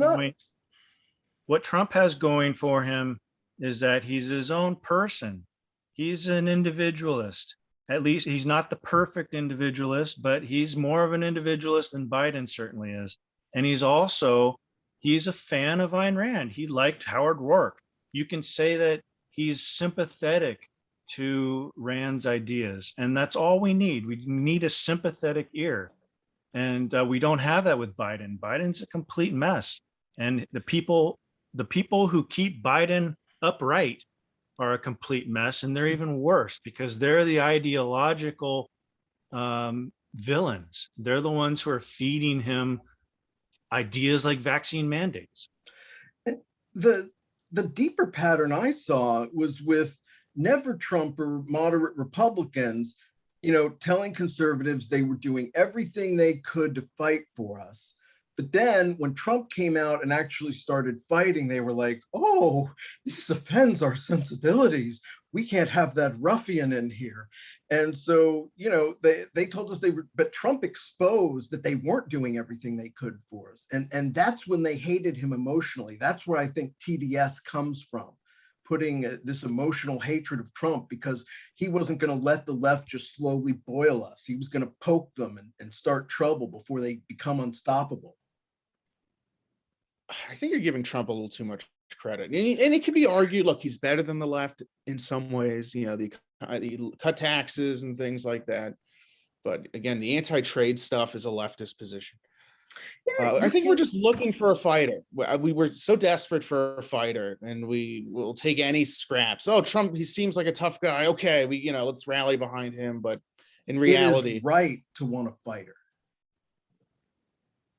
going for him is that he's his own person. He's an individualist. At least he's not the perfect individualist, but he's more of an individualist than Biden certainly is. And he's a fan of Ayn Rand. He liked Howard Rourke. You can say that he's sympathetic to Rand's ideas, and that's all we need. We need a sympathetic ear. And we don't have that with Biden. Biden's a complete mess. And the people who keep Biden upright are a complete mess. And they're even worse because they're the ideological villains. They're the ones who are feeding him ideas like vaccine mandates. The deeper pattern I saw was with never Trump or moderate Republicans, telling conservatives they were doing everything they could to fight for us. But then when Trump came out and actually started fighting, they were like, oh, this offends our sensibilities. We can't have that ruffian in here. And so, they told us but Trump exposed that they weren't doing everything they could for us. And that's when they hated him emotionally. That's where I think TDS comes from, putting this emotional hatred of Trump, because he wasn't going to let the left just slowly boil us. He was going to poke them and start trouble before they become unstoppable. I think you're giving Trump a little too much credit. And it can be argued, look, he's better than the left in some ways, the cut taxes and things like that. But again, the anti-trade stuff is a leftist position. I think we're just looking for a fighter. We were so desperate for a fighter, and we will take any scraps. Oh, Trump, he seems like a tough guy. Okay, let's rally behind him. But in reality, it is right to want a fighter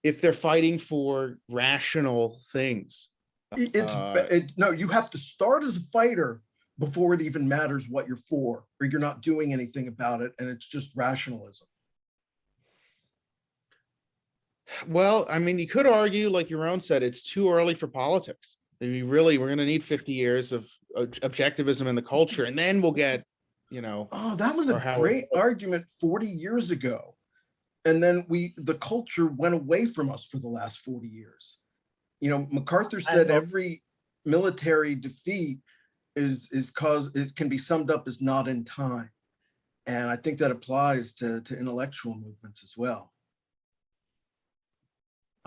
if they're fighting for rational things. No, you have to start as a fighter before it even matters what you're for, or you're not doing anything about it, and it's just rationalism. Well, I mean, you could argue, like Yaron said, it's too early for politics. We're going to need 50 years of objectivism in the culture, and then we'll get, Oh, that was a great argument 40 years ago. And then the culture went away from us for the last 40 years. MacArthur said every military defeat is cause it can be summed up as not in time. And I think that applies to intellectual movements as well.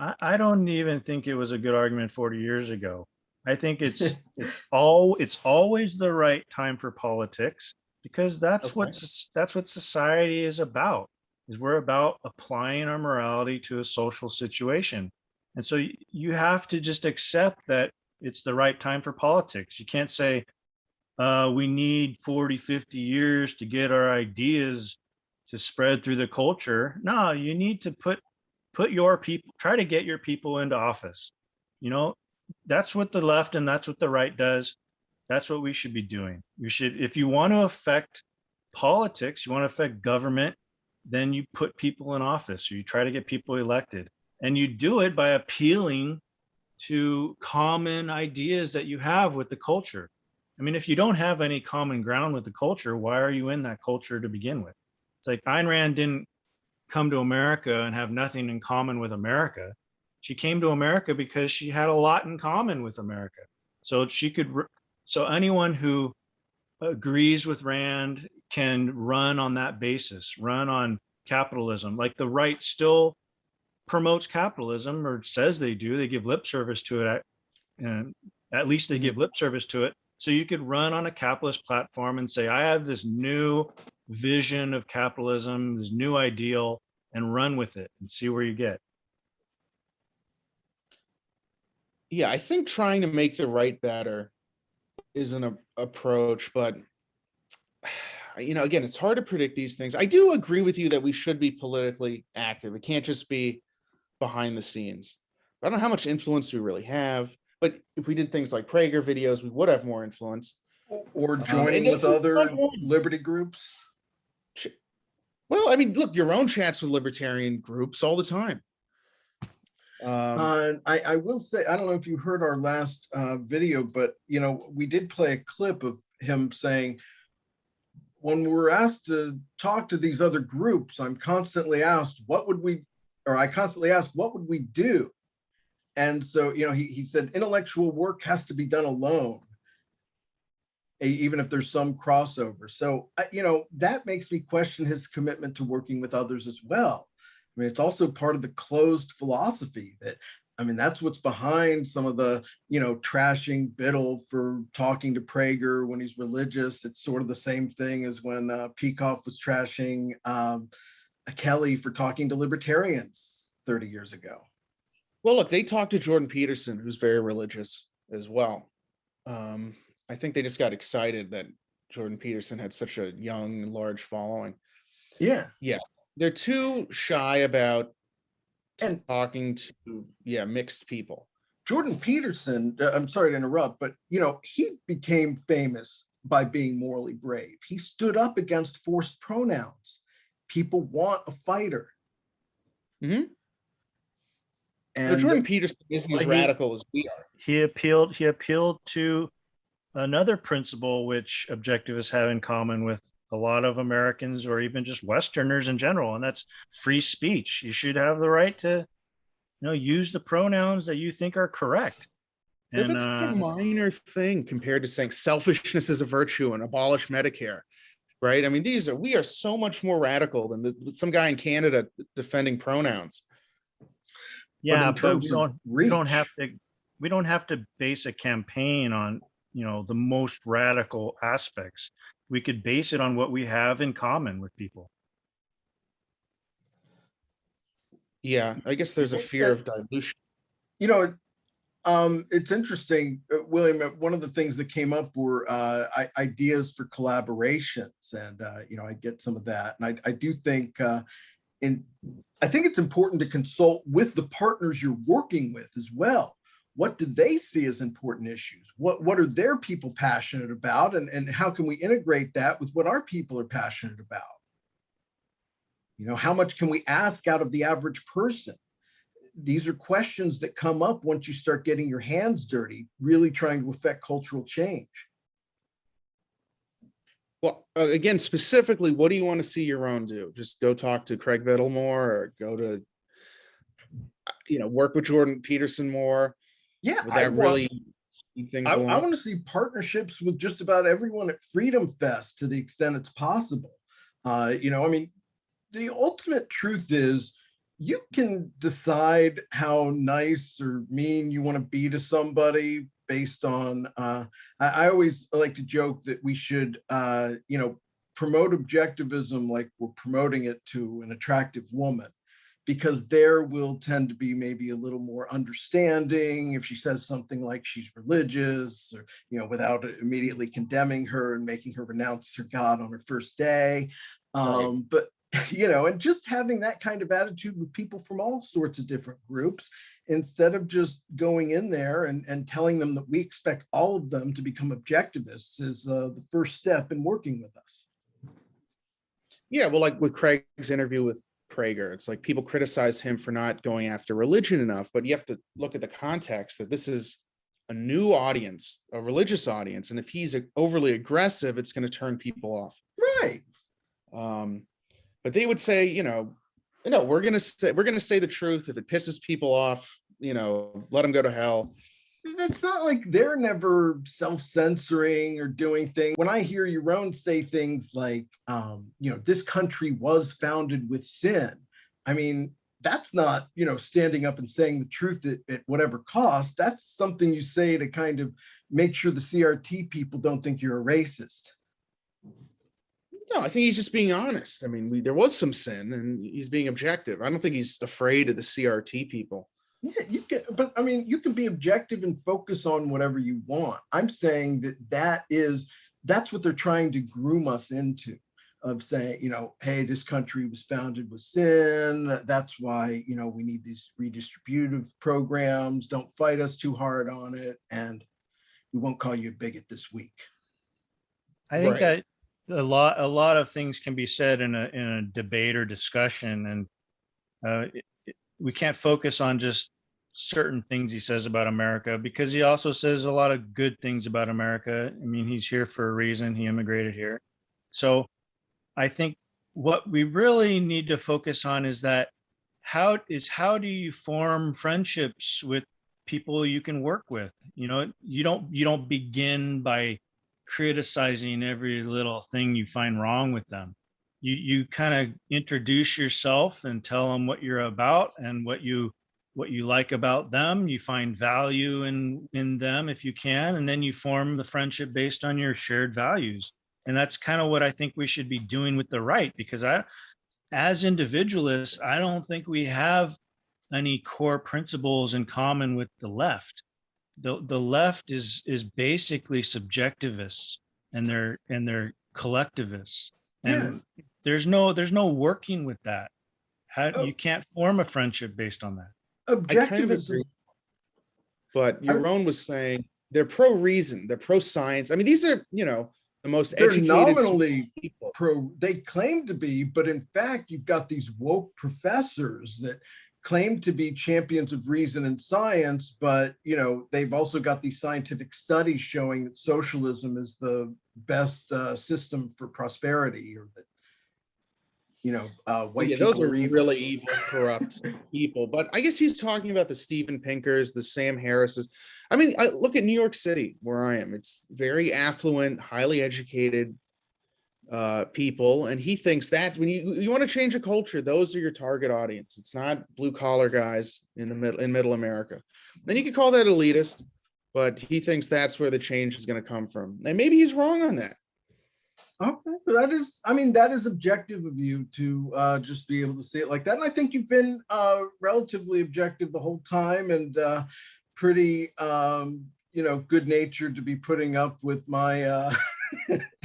I don't even think it was a good argument 40 years ago. I think it's always the right time for politics, because that's what society is about. Is we're about applying our morality to a social situation. And so you have to just accept that it's the right time for politics. You can't say we need 40, 50 years to get our ideas to spread through the culture. No, you need to put your people, try to get your people into office. That's what the left and that's what the right does. That's what we should be doing. If you want to affect politics, you want to affect government, then you put people in office, or you try to get people elected, and you do it by appealing to common ideas that you have with the culture. I mean, if you don't have any common ground with the culture, why are you in that culture to begin with? It's like Ayn Rand didn't come to America and have nothing in common with America. She came to America because she had a lot in common with America. So anyone who agrees with Rand can run on that basis, run on capitalism. Like the right still promotes capitalism, or says they do. They give lip service to it. And at least they give lip service to it. So you could run on a capitalist platform and say, I have this new vision of capitalism, this new ideal, and run with it and see where you get. Yeah, I think trying to make the right better is an approach, but again, it's hard to predict these things. I do agree with you that we should be politically active. It can't just be behind the scenes. I don't know how much influence we really have, but if we did things like Prager videos, we would have more influence. Or joining with other liberty groups. Well, I mean, look, your own chats with libertarian groups all the time. I will say, I don't know if you heard our last video, but we did play a clip of him saying, when we're asked to talk to these other groups, I constantly ask, what would we do? And so, he said intellectual work has to be done alone, even if there's some crossover. So, that makes me question his commitment to working with others as well. I mean, it's also part of the closed philosophy that's what's behind some of the, trashing Biddle for talking to Prager when he's religious. It's sort of the same thing as when Peikoff was trashing Kelly for talking to libertarians 30 years ago. Well, look, they talked to Jordan Peterson, who's very religious as well. I think they just got excited that Jordan Peterson had such a young and large following. Yeah. They're too shy about talking to mixed people. Jordan Peterson, I'm sorry to interrupt, but he became famous by being morally brave. He stood up against forced pronouns. People want a fighter. Mm-hmm. And Jordan Peterson isn't as radical as we are. He appealed to another principle which objectivists have in common with a lot of Americans, or even just Westerners in general, and that's free speech. You should have the right to, use the pronouns that you think are correct. And that's a minor thing compared to saying selfishness is a virtue and abolish Medicare, right? I mean, we are so much more radical than some guy in Canada defending pronouns. Yeah, but we don't have to base a campaign on the most radical aspects. We could base it on what we have in common with people. Yeah, I guess there's a fear of dilution. It's interesting, William. One of the things that came up were ideas for collaborations, and I get some of that, and I do think I think it's important to consult with the partners you're working with as well. What do they see as important issues? What are their people passionate about? And how can we integrate that with what our people are passionate about? How much can we ask out of the average person? These are questions that come up once you start getting your hands dirty, really trying to affect cultural change. Well, again, specifically, what do you want to see Yaron do? Just go talk to Craig Biddle more, or go to, work with Jordan Peterson more? Yeah, I want to see partnerships with just about everyone at Freedom Fest to the extent it's possible. The ultimate truth is you can decide how nice or mean you want to be to somebody based on, I always like to joke that we should, promote objectivism like we're promoting it to an attractive woman, because there will tend to be maybe a little more understanding if she says something like she's religious, or, without immediately condemning her and making her renounce her God on her first day. Right. But, and just having that kind of attitude with people from all sorts of different groups, instead of just going in there and telling them that we expect all of them to become objectivists, is the first step in working with us. Yeah, well, like with Craig's interview with Prager, it's like people criticize him for not going after religion enough, but you have to look at the context that this is a new audience, a religious audience, and if he's overly aggressive, it's going to turn people off. Right. But they would say, we're going to say the truth. If it pisses people off, let them go to hell. It's not like they're never self-censoring or doing things. When I hear Yaron say things like, this country was founded with sin, I mean, that's not, standing up and saying the truth at whatever cost. That's something you say to kind of make sure the CRT people don't think you're a racist. No, I think he's just being honest. I mean, there was some sin, and he's being objective. I don't think he's afraid of the CRT people. Yeah, you can, but I mean, you can be objective and focus on whatever you want. I'm saying that's what they're trying to groom us into, of saying, hey, this country was founded with sin. That's why, we need these redistributive programs. Don't fight us too hard on it. And we won't call you a bigot this week. I think Right. that a lot of things can be said in a debate or discussion, and we can't focus on just certain things he says about America, because he also says a lot of good things about America. I mean, he's here for a reason. He immigrated here. So I think what we really need to focus on is that how do you form friendships with people you can work with? You don't begin by criticizing every little thing you find wrong with them. You kind of introduce yourself and tell them what you're about and what you like about them. You find value in them if you can, and then you form the friendship based on your shared values. And that's kind of what I think we should be doing with the right, because as individualists, I don't think we have any core principles in common with the left. The left is basically subjectivists, and they're collectivists, and there's no working with that. You can't form a friendship based on that. I kind of agree. But Yaron was saying they're pro-reason, they're pro-science. I mean, these are, the most they're educated nominally people. They claim to be, but in fact, you've got these woke professors that claim to be champions of reason and science, but they've also got these scientific studies showing that socialism is the best system for prosperity, or that white people those are evil. really evil, corrupt people. But I guess he's talking about the Steven Pinkers, the Sam Harrises. I mean, look at New York City, where I am. It's very affluent, highly educated people, and he thinks that's when you want to change a culture, those are your target audience. It's not blue collar guys in middle America. Then you could call that elitist, but he thinks that's where the change is going to come from, and maybe he's wrong on that. Okay, that is objective of you to just be able to see it like that. And I think you've been relatively objective the whole time, and pretty, good natured to be putting up with my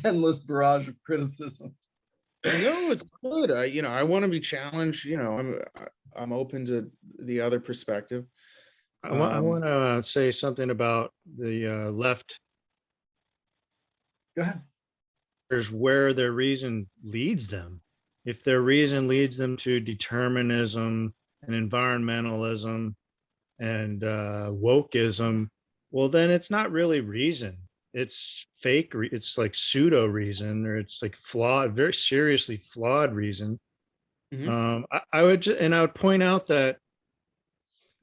endless barrage of criticism. No, it's good. I want to be challenged. I'm open to the other perspective. I want to say something about the left. Go ahead. Where their reason leads them. If their reason leads them to determinism and environmentalism and wokeism, well, then it's not really reason. It's fake. It's like pseudo reason, or it's like flawed, very seriously flawed reason. Mm-hmm. I would point out that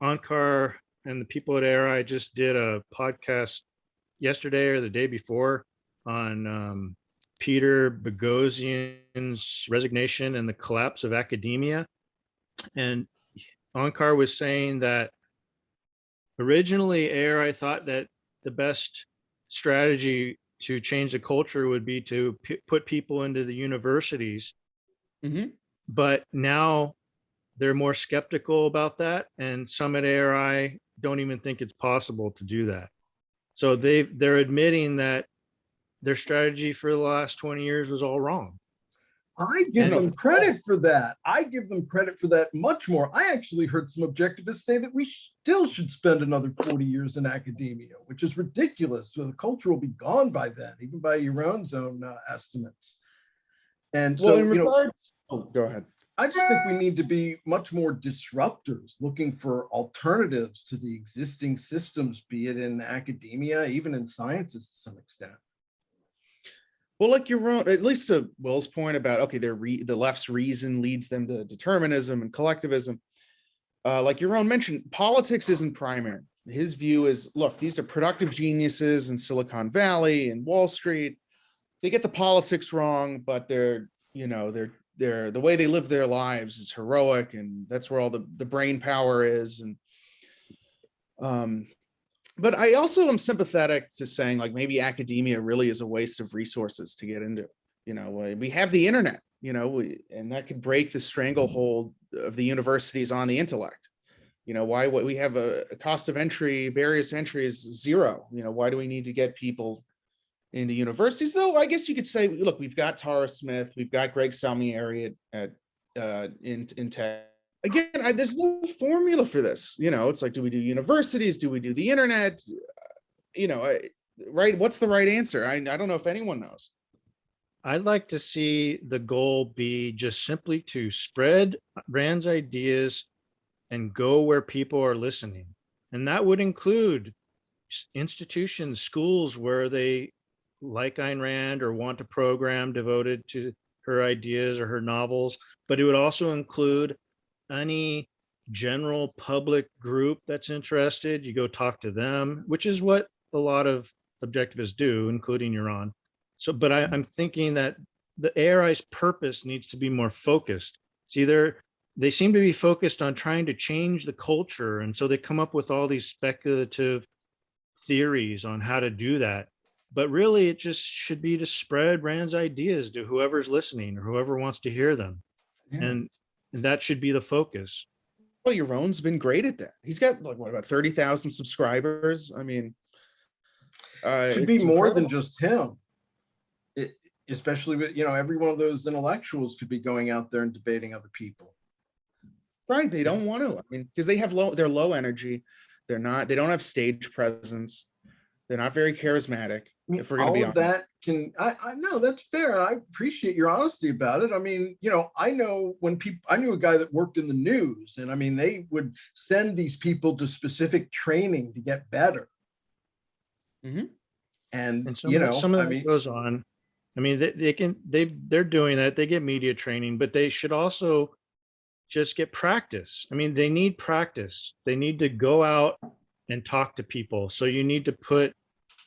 Onkar and the people at ARI just did a podcast yesterday or the day before on Peter Boghossian's resignation and the collapse of academia. And Onkar was saying that originally ARI thought that the best strategy to change the culture would be to put people into the universities. Mm-hmm. But now they're more skeptical about that. And some at ARI don't even think it's possible to do that. So they're admitting that their strategy for the last 20 years was all wrong. I give them credit for that. I give them credit for that much more. I actually heard some objectivists say that we still should spend another 40 years in academia, which is ridiculous. So the culture will be gone by then, even by your own estimates. And so, in regards, go ahead. I just think we need to be much more disruptors, looking for alternatives to the existing systems, be it in academia, even in sciences to some extent. Well, like Yaron, at least to Will's point about, okay, the left's reason leads them to determinism and collectivism. Like Yaron mentioned, politics isn't primary. His view is, look, these are productive geniuses in Silicon Valley and Wall Street. They get the politics wrong, but they're the way they live their lives is heroic, and that's where all the brain power is. And but I also am sympathetic to saying, like, maybe academia really is a waste of resources to get into. You know, we have the internet, you know, and that could break the stranglehold of the universities on the intellect. You know, why what we have a cost of entry, barriers to entry is zero. You know, why do we need to get people into universities? Though I guess you could say, look, we've got Tara Smith, we've got Greg Salmieri in tech. Again, there's no formula for this. You know, it's like, do we do universities? Do we do the internet? You know, right? What's the right answer? I don't know if anyone knows. I'd like to see the goal be just simply to spread Rand's ideas and go where people are listening. And that would include institutions, schools where they like Ayn Rand or want a program devoted to her ideas or her novels, but it would also include any general public group that's interested. You go talk to them, which is what a lot of objectivists do, including Yaron. So, but I'm thinking that the ARI's purpose needs to be more focused. See, they seem to be focused on trying to change the culture. And so they come up with all these speculative theories on how to do that. But really, it just should be to spread Rand's ideas to whoever's listening or whoever wants to hear them. Yeah. And that should be the focus. Well, Yaron's been great at that. He's got like, what, about 30,000 subscribers? I mean, it should be more than just him. Especially with, you know, every one of those intellectuals could be going out there and debating other people. Right. They don't want to. I mean, because they're low energy. They don't have stage presence. They're not very charismatic. I mean, if we're going to be honest. That I know that's fair. I appreciate your honesty about it. I mean, you know, I knew a guy that worked in the news, and I mean, they would send these people to specific training to get better. Mm-hmm. And some of that goes on. I mean, they're doing that. They get media training, but they should also just get practice. I mean, they need practice. They need to go out and talk to people. So you need to put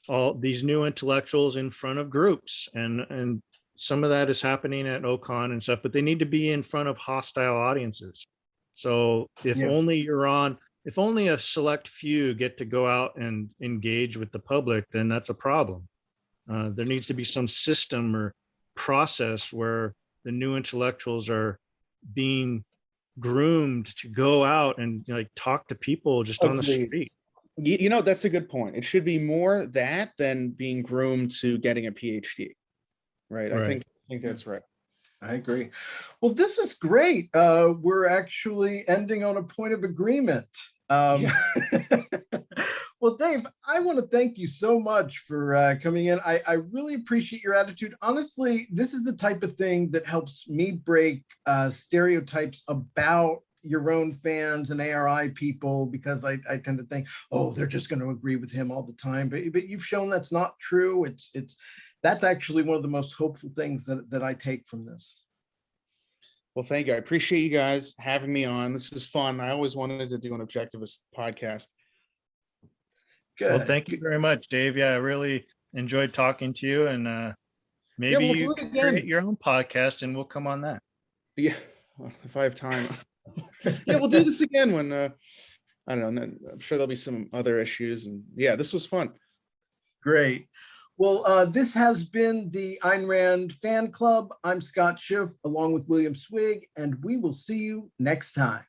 all these new intellectuals in front of groups, and some of that is happening at OCON and stuff, but they need to be in front of hostile audiences. So if only a select few get to go out and engage with the public, then that's a problem. There needs to be some system or process where the new intellectuals are being groomed to go out and like talk to people just on the street. You know, that's a good point. It should be more that than being groomed to getting a PhD. Right. I think that's right. I agree. Well, this is great. We're actually ending on a point of agreement. Well, Dave, I want to thank you so much for coming in. I really appreciate your attitude. Honestly, this is the type of thing that helps me break stereotypes about Yaron fans and ARI people, because I tend to think, oh, they're just going to agree with him all the time. But you've shown that's not true. That's actually one of the most hopeful things that I take from this. Well, thank you. I appreciate you guys having me on. This is fun. I always wanted to do an objectivist podcast. Good. Well, thank you very much, Dave. Yeah, I really enjoyed talking to you, and maybe you can create your own podcast and we'll come on that. Yeah, well, if I have time. Yeah, we'll do this again when, I don't know, I'm sure there'll be some other issues. And yeah, this was fun. Great. Well, this has been the Ayn Rand Fan Club. I'm Scott Schiff along with William Swig, and we will see you next time.